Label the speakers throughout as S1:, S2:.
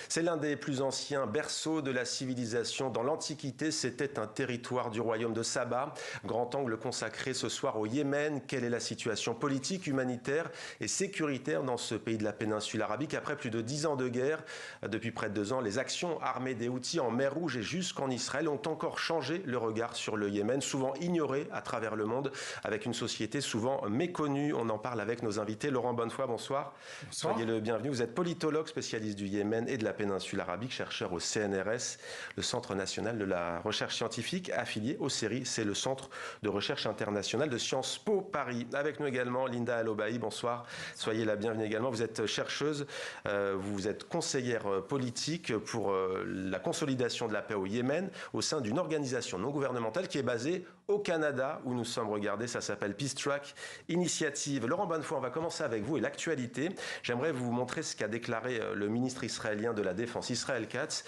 S1: C'est l'un des plus anciens berceaux de la civilisation. Dans l'Antiquité, c'était un territoire du royaume de Saba. Grand angle consacré ce soir au Yémen. Quelle est la situation politique, humanitaire et sécuritaire dans ce pays de la péninsule arabique après plus de 10 ans de guerre? Depuis près de 2 ans, les actions armées des Houthis en mer Rouge et jusqu'en Israël ont encore changé le regard sur le Yémen, souvent ignoré à travers le monde, avec une société souvent méconnue. On en parle avec nos invités. Laurent Bonnefoy, bonsoir. Soyez le bienvenu. Vous êtes politologue, spécialiste du Yémen et de la péninsule arabique, chercheur au CNRS, le Centre national de la recherche scientifique, affilié au CERI. C'est le Centre de recherche internationale de Sciences Po Paris. Avec nous également Linda Al-Obaï, bonsoir. Soyez la bienvenue également. Vous êtes chercheuse, vous êtes conseillère politique pour la consolidation de la paix au Yémen au sein d'une organisation non gouvernementale qui est basée au Canada où nous sommes regardés. Ça s'appelle Peace Track Initiative. Laurent Bonnefoy, on va commencer avec vous et l'actualité. J'aimerais vous montrer ce qu'a déclaré le ministre israélien de la Défense, Israël Katz.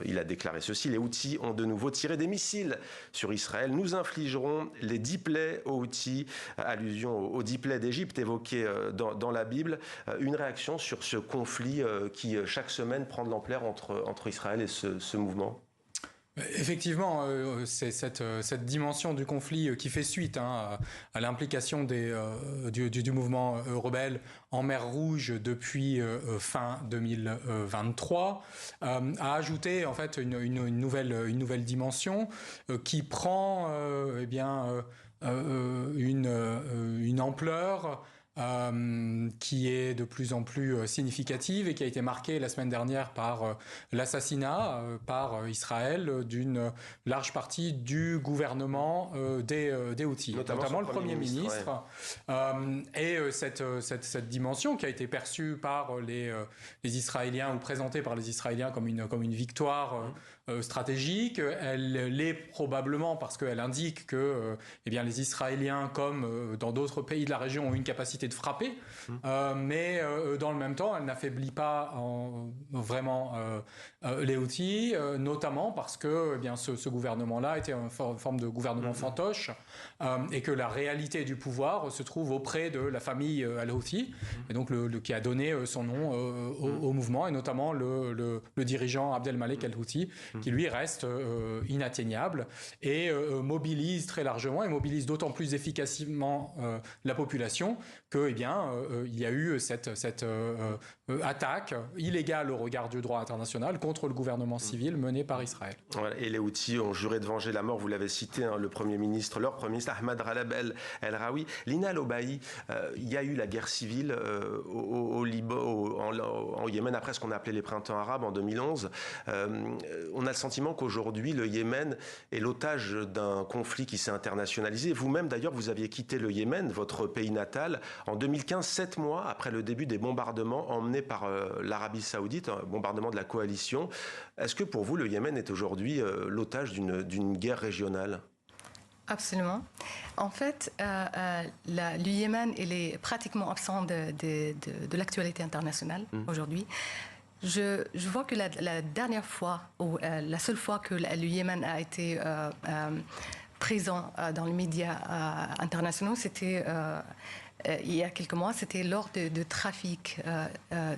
S1: Il a déclaré ceci: les Houthis ont de nouveau tiré des missiles sur Israël. Nous infligerons les 10 plaies aux Houthis, allusion aux 10 plaies d'Égypte évoquées dans la Bible. Une réaction sur ce conflit qui, chaque semaine, prend de l'ampleur entre Israël et ce mouvement?
S2: Effectivement, c'est cette dimension du conflit qui fait suite à l'implication du mouvement rebelle en mer Rouge depuis fin 2023 a ajouté en fait une nouvelle dimension qui prend une ampleur qui est de plus en plus significative et qui a été marquée la semaine dernière par l'assassinat par Israël d'une large partie du gouvernement des Houthis, notamment le Premier ministre. Et cette dimension qui a été perçue par les Israéliens ou présentée par les Israéliens comme une victoire stratégique, elle l'est probablement parce qu'elle indique que les Israéliens, comme dans d'autres pays de la région, ont une capacité de frapper, mais dans le même temps, elle n'affaiblit pas vraiment les Houthis, notamment parce que ce gouvernement-là était une forme de gouvernement fantoche et que la réalité du pouvoir se trouve auprès de la famille al-Houthi, et donc qui a donné son nom au mouvement, et notamment le dirigeant Abdelmalek al-Houthi, qui lui reste inatteignable et mobilise très largement et mobilise d'autant plus efficacement la population que il y a eu cette attaque illégale au regard du droit international contre le gouvernement civil mené par Israël.
S1: Voilà, et les Houthis ont juré de venger la mort, vous l'avez cité, leur Premier ministre, Ahmad Ralab El-Raoui. Lina Al-Obaï, il y a eu la guerre civile au Yémen après ce qu'on a appelé les printemps arabes en 2011. On a le sentiment qu'aujourd'hui, le Yémen est l'otage d'un conflit qui s'est internationalisé. Vous-même, d'ailleurs, vous aviez quitté le Yémen, votre pays natal, en 2015, 7 mois après le début des bombardements emmenés par l'Arabie Saoudite, un bombardement de la coalition. Est-ce que pour vous, le Yémen est aujourd'hui l'otage d'une guerre régionale ?
S3: Absolument. En fait, le Yémen, il est pratiquement absent de l'actualité internationale aujourd'hui. Je vois que la dernière fois, ou la seule fois que le Yémen a été présent dans les médias internationaux, c'était il y a quelques mois, c'était lors de trafic,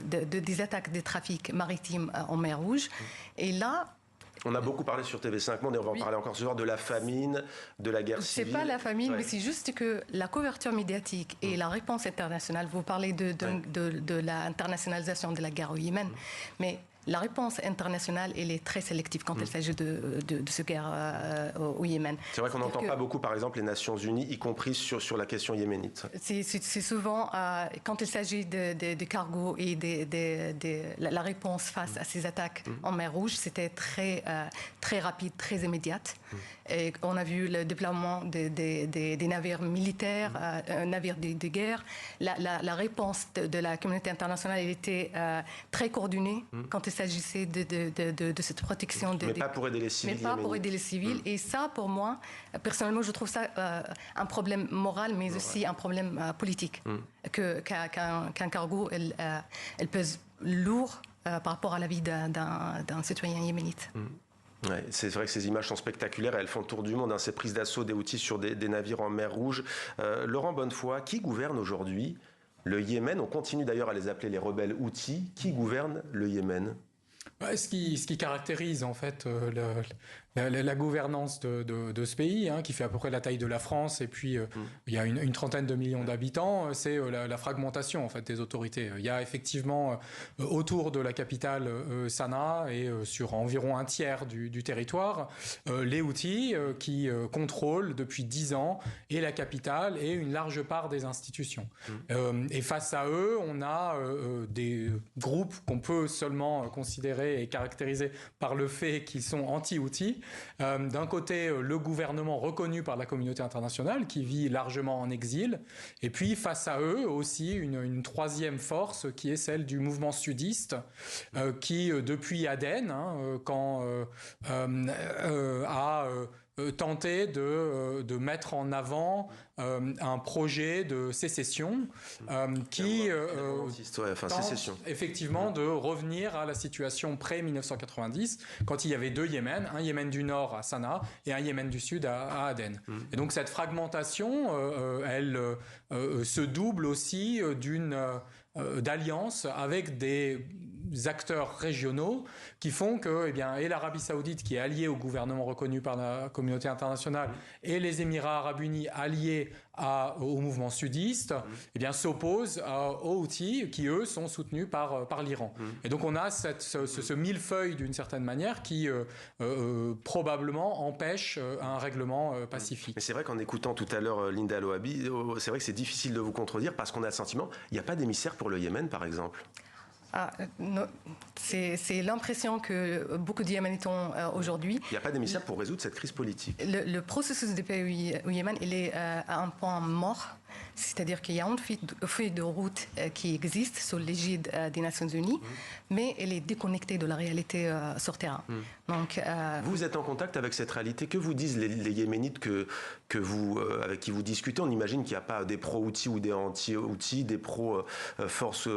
S3: des attaques de trafic maritime en mer Rouge. Et là,
S1: on a beaucoup parlé sur TV5 Monde et on va en parler encore ce soir de la famine, de la guerre civile.
S3: C'est pas la famine, mais c'est juste que la couverture médiatique et la réponse internationale, vous parlez de l'internationalisation de la guerre au Yémen, mais la réponse internationale, elle est très sélective quand il s'agit de ce guerre au Yémen.
S1: C'est vrai qu'on n'entend pas beaucoup, par exemple, les Nations Unies, y compris sur la question yéménite.
S3: C'est souvent, quand il s'agit de cargo et la réponse face à ces attaques en mer Rouge, c'était très rapide, très immédiate. Et on a vu le déploiement des navires militaires, navires de guerre. La réponse de la communauté internationale, elle était très coordonnée quand il s'agissait de cette protection.
S1: Mais pas pour aider les civils.
S3: Mais pas pour aider les civils. Et ça, pour moi, personnellement, je trouve ça un problème moral, mais aussi un problème politique. Qu'un cargo, elle pèse lourd par rapport à la vie d'un citoyen yéménite.
S1: Ouais, c'est vrai que ces images sont spectaculaires et elles font le tour du monde, ces prises d'assaut des Houthis sur des navires en mer Rouge. Laurent Bonnefoy, qui gouverne aujourd'hui Le Yémen, on continue d'ailleurs à les appeler les rebelles Houthis. Qui gouverne le Yémen ?
S2: Ce qui caractérise en fait la gouvernance de ce pays, qui fait à peu près la taille de la France, et puis il y a une trentaine de millions d'habitants, c'est la fragmentation en fait des autorités. Il y a effectivement autour de la capitale Sanaa et sur environ un tiers du territoire, les Houthis qui contrôlent depuis 10 ans et la capitale et une large part des institutions. Et face à eux, on a des groupes qu'on peut seulement considérer et caractérisés par le fait qu'ils sont anti-Houthis. D'un côté, le gouvernement reconnu par la communauté internationale qui vit largement en exil, et puis face à eux aussi une troisième force qui est celle du mouvement sudiste qui, depuis Aden, a tenté de mettre en avant un projet de sécession qui tente effectivement de revenir à la situation pré-1990, quand il y avait deux Yémen, un Yémen du Nord à Sanaa et un Yémen du Sud à Aden. Et donc cette fragmentation, elle se double aussi d'alliances avec des acteurs régionaux qui font que et l'Arabie Saoudite, qui est alliée au gouvernement reconnu par la communauté internationale, et les Émirats Arabes Unis alliés au mouvement sudiste, s'opposent aux Houthis qui eux sont soutenus par l'Iran. Et donc on a ce millefeuille d'une certaine manière qui probablement empêche un règlement pacifique.
S1: Mais c'est vrai qu'en écoutant tout à l'heure Linda El-Ouabi, c'est vrai que c'est difficile de vous contredire parce qu'on a le sentiment il n'y a pas d'émissaire pour le Yémen par exemple.
S3: C'est l'impression que beaucoup de Yéménites ont aujourd'hui.
S1: Il n'y a pas d'émissaire pour résoudre cette crise politique.
S3: Le processus de paix au Yémen, il est à un point mort. C'est-à-dire qu'il y a une feuille de route qui existe sous l'égide des Nations Unies, mais elle est déconnectée de la réalité sur terrain. Donc,
S1: vous êtes en contact avec cette réalité. Que vous disent les Yéménites avec qui vous discutez? On imagine qu'il n'y a pas des pro-Houthis ou des anti-Houthis, des pro-forces.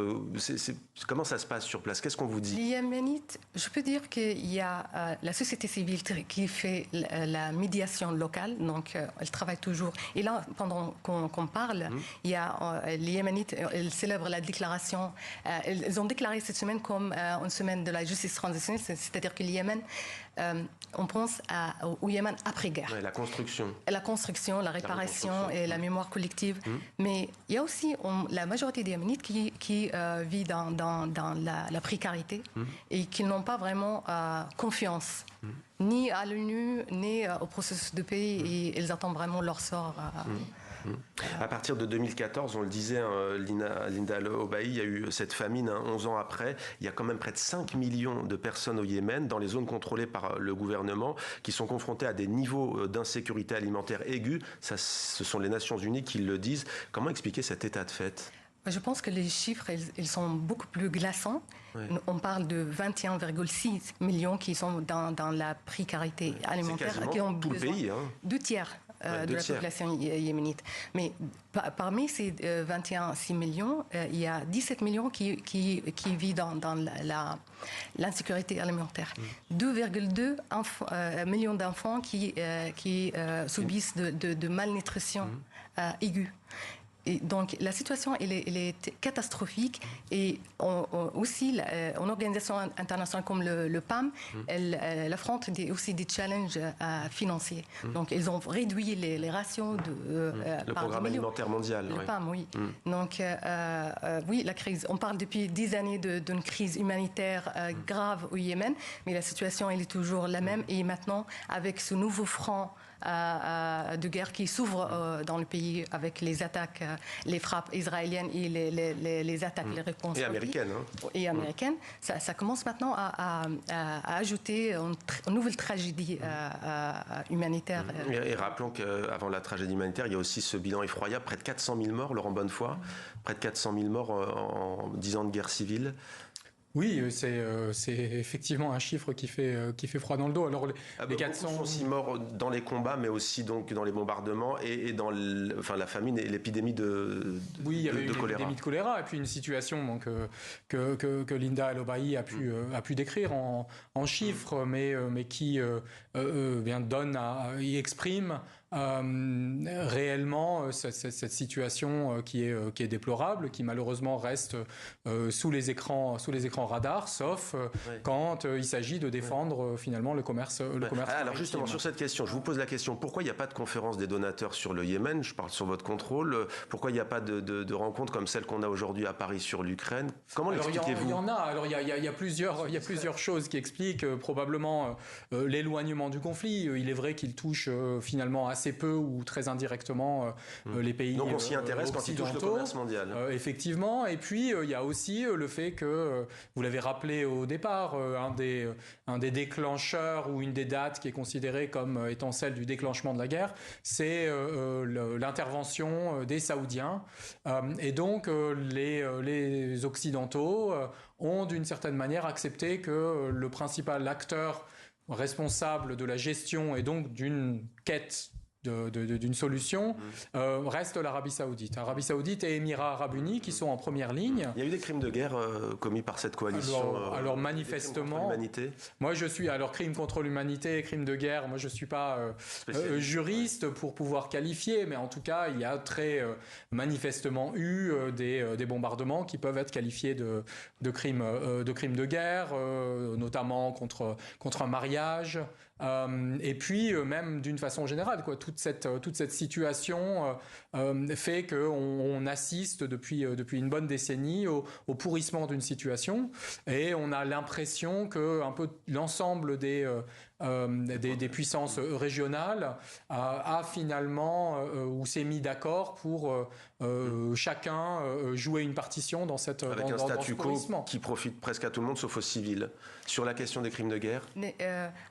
S1: Comment ça se passe sur place? Qu'est-ce qu'on vous dit?
S3: Les Yéménites, je peux dire qu'il y a la société civile qui fait la médiation locale, donc elle travaille toujours. Et là, pendant qu'on parle, il y a les Yéménites, ils célèbrent la déclaration. Ils ont déclaré cette semaine comme une semaine de la justice transitionnelle, c'est-à-dire que le Yémen, on pense au Yémen après-guerre.
S1: Ouais, la construction.
S3: La construction, la réparation et la mémoire collective. Mais il y a aussi la majorité des Yéménites qui vit dans la précarité et qui n'ont pas vraiment confiance ni à l'ONU, ni au processus de paix, et ils attendent vraiment leur sort.
S1: À partir de 2014, on le disait, Linda El-Ouabi, il y a eu cette famine 11 ans après. Il y a quand même près de 5 millions de personnes au Yémen, dans les zones contrôlées par le gouvernement, qui sont confrontées à des niveaux d'insécurité alimentaire aigus. Ça, ce sont les Nations Unies qui le disent. Comment expliquer cet état de fait ?
S3: Je pense que les chiffres, ils sont beaucoup plus glaçants. Ouais. On parle de 21,6 millions qui sont dans la précarité alimentaire.
S1: C'est
S3: qui ont
S1: tout
S3: besoin
S1: le pays.
S3: 2 tiers de la population yéménite. Mais parmi ces 21,6 millions, il y a 17 millions qui vivent dans l'insécurité alimentaire. 2,2 millions d'enfants qui subissent de malnutrition aiguë. Et donc la situation elle est catastrophique, et aussi une organisation internationale comme le PAM, elle affronte aussi des challenges financiers. Donc ils ont réduit les ratios
S1: le programme alimentaire mondial.
S3: Le PAM, oui. Donc oui, la crise. On parle depuis 10 années d'une crise humanitaire grave au Yémen, mais la situation elle est toujours la même. Et maintenant, avec ce nouveau front de guerre qui s'ouvre dans le pays avec les attaques, les frappes israéliennes et les attaques, les réponses.
S1: Et américaines.
S3: Et américaines. Ça commence maintenant à ajouter une nouvelle tragédie humanitaire.
S1: Et rappelons qu'avant la tragédie humanitaire, il y a aussi ce bilan effroyable, près de 400 000 morts, Laurent Bonnefoy, près de 400 000 morts en 10 ans de guerre civile.
S2: Oui, c'est effectivement un chiffre qui fait froid dans le dos. Alors les 400
S1: sont aussi morts dans les combats, mais aussi donc dans les bombardements et dans la famine et l'épidémie de choléra.
S2: Oui, il y avait une épidémie de choléra et puis une situation donc que Linda El-Ouabi a pu décrire en chiffres, mais qui donne exprime réellement cette situation qui est déplorable, qui malheureusement reste sous les écrans radars, sauf quand il s'agit de défendre finalement le commerce.
S1: Alors justement, sur cette question, je vous pose la question, pourquoi il n'y a pas de conférence des donateurs sur le Yémen? Je parle sur votre contrôle. Pourquoi il n'y a pas de rencontre comme celle qu'on a aujourd'hui à Paris sur l'Ukraine? Comment l'expliquez-vous?
S2: Il y en a. Alors il y a plusieurs choses qui expliquent probablement l'éloignement du conflit. Il est vrai qu'il touche finalement assez peu ou très indirectement les pays occidentaux.
S1: Donc on s'y intéresse quand il touche le commerce mondial.
S2: Effectivement. Et puis il y a aussi le fait que, vous l'avez rappelé au départ, un des déclencheurs ou une des dates qui est considérée comme étant celle du déclenchement de la guerre, c'est l'intervention des Saoudiens. Et donc les Occidentaux ont d'une certaine manière accepté que le principal acteur responsable de la gestion et donc d'une quête d'une solution reste l'Arabie Saoudite. Arabie Saoudite et Émirats Arabes Unis qui sont en première ligne.
S1: Il y a eu des crimes de guerre commis par cette coalition.
S2: Alors manifestement, moi je suis crimes contre l'humanité et crimes de guerre. Moi je suis pas juriste pour pouvoir qualifier, mais en tout cas il y a très manifestement eu des bombardements qui peuvent être qualifiés de crimes de guerre, notamment contre un mariage. Et puis même d'une façon générale, toute cette situation fait qu'on assiste depuis une bonne décennie au pourrissement d'une situation, et on a l'impression que un peu l'ensemble des puissances régionales a finalement ou s'est mis d'accord pour chacun jouer une partition dans cette
S1: avec un statu quo qui profite presque à tout le monde sauf aux civils. Sur la question des crimes de guerre,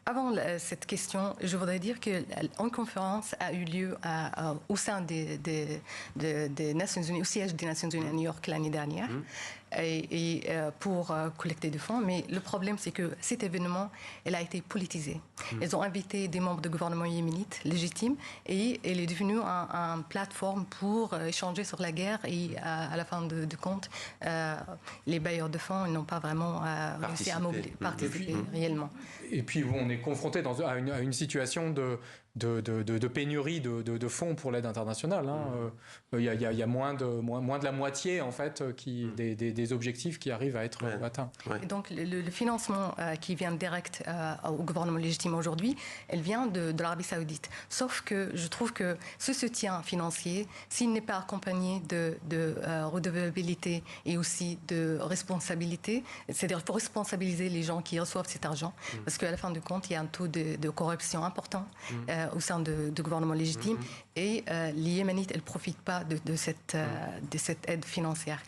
S3: avant cette question, je voudrais dire qu'une conférence a eu lieu au sein des Nations Unies, au siège des Nations Unies à New York l'année dernière, et pour collecter des fonds. Mais le problème, c'est que cet événement, elle a été politisé. Ils ont invité des membres du gouvernement yéménite légitimes, et elle est devenue une plateforme pour échanger sur la guerre. Et à la fin de compte, les bailleurs de fonds n'ont pas vraiment réussi à participer réellement.
S2: Et puis on est confronté à une situation de pénurie de fonds pour l'aide internationale. Il y a moins de la moitié en fait des objectifs qui arrivent à être atteints.
S3: Et donc le financement qui vient direct au gouvernement légitime aujourd'hui, elle vient de l'Arabie Saoudite. Sauf que je trouve que ce soutien financier, s'il n'est pas accompagné de redevabilité et aussi de responsabilité, c'est-à-dire il faut responsabiliser les gens qui reçoivent cet argent, parce qu'à la fin du compte, il y a un taux de corruption important au sein du gouvernement légitime, et les Yéménites, elles ne profitent pas de cette aide financière.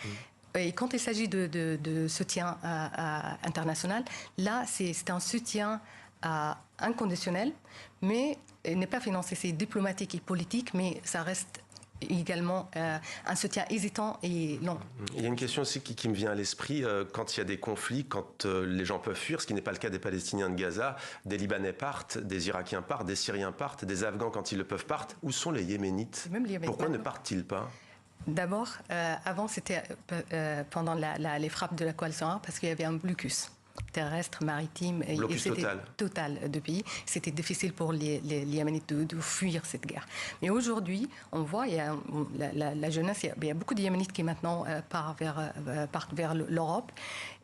S3: Et quand il s'agit de soutien international, là, c'est un soutien inconditionnel, mais il n'est pas financé, c'est diplomatique et politique, mais ça reste également un soutien hésitant et long.
S1: Il y a une question aussi qui me vient à l'esprit, quand il y a des conflits, quand les gens peuvent fuir, ce qui n'est pas le cas des Palestiniens de Gaza, des Libanais partent, des Irakiens partent, des Syriens partent, des Afghans quand ils le peuvent partent. Où sont les Yéménites? Pourquoi ne partent-ils pas?
S3: D'abord, avant c'était pendant les frappes de la coalition arabe, parce qu'il y avait un blocus terrestre, maritime, et c'était total de pays. C'était difficile pour les Yéménites de fuir cette guerre. Mais aujourd'hui, on voit, il y a la jeunesse, il y a beaucoup de Yéménites qui maintenant partent vers l'Europe,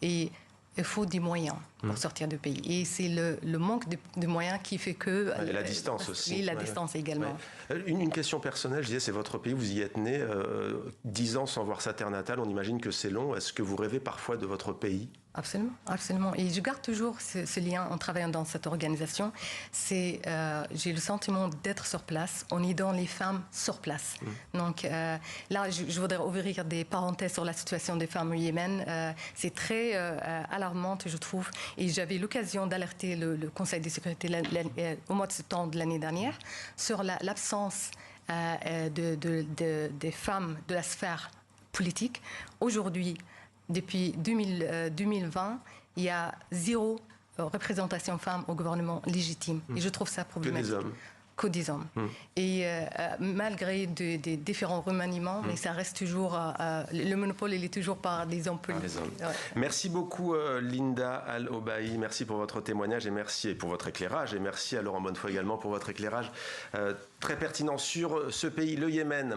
S3: et il faut des moyens pour sortir du pays. Et c'est le manque de moyens qui fait que...
S1: Et la distance aussi.
S3: Oui, la distance également.
S1: Ouais. Une question personnelle, je disais, c'est votre pays, vous y êtes né, 10 ans sans voir sa terre natale, on imagine que c'est long. Est-ce que vous rêvez parfois de votre pays?
S3: Absolument, absolument. Et je garde toujours ce lien en travaillant dans cette organisation. J'ai le sentiment d'être sur place, en aidant les femmes sur place. Donc là, je voudrais ouvrir des parenthèses sur la situation des femmes au Yémen. C'est très alarmante, je trouve. Et j'avais l'occasion d'alerter le Conseil de sécurité au mois de septembre de l'année dernière sur l'absence des femmes de la sphère politique. Aujourd'hui, depuis 2020, il y a 0 représentation femme au gouvernement légitime. Et je trouve ça problématique.
S1: Que des hommes.
S3: que des hommes. Et malgré des différents remaniements, mais ça reste toujours, le monopole, il est toujours par des hommes politiques. Ouais.
S1: Merci beaucoup Linda Al-Obaï, merci pour votre témoignage et merci pour votre éclairage, et merci à Laurent Bonnefoy également pour votre éclairage très pertinent sur ce pays, le Yémen.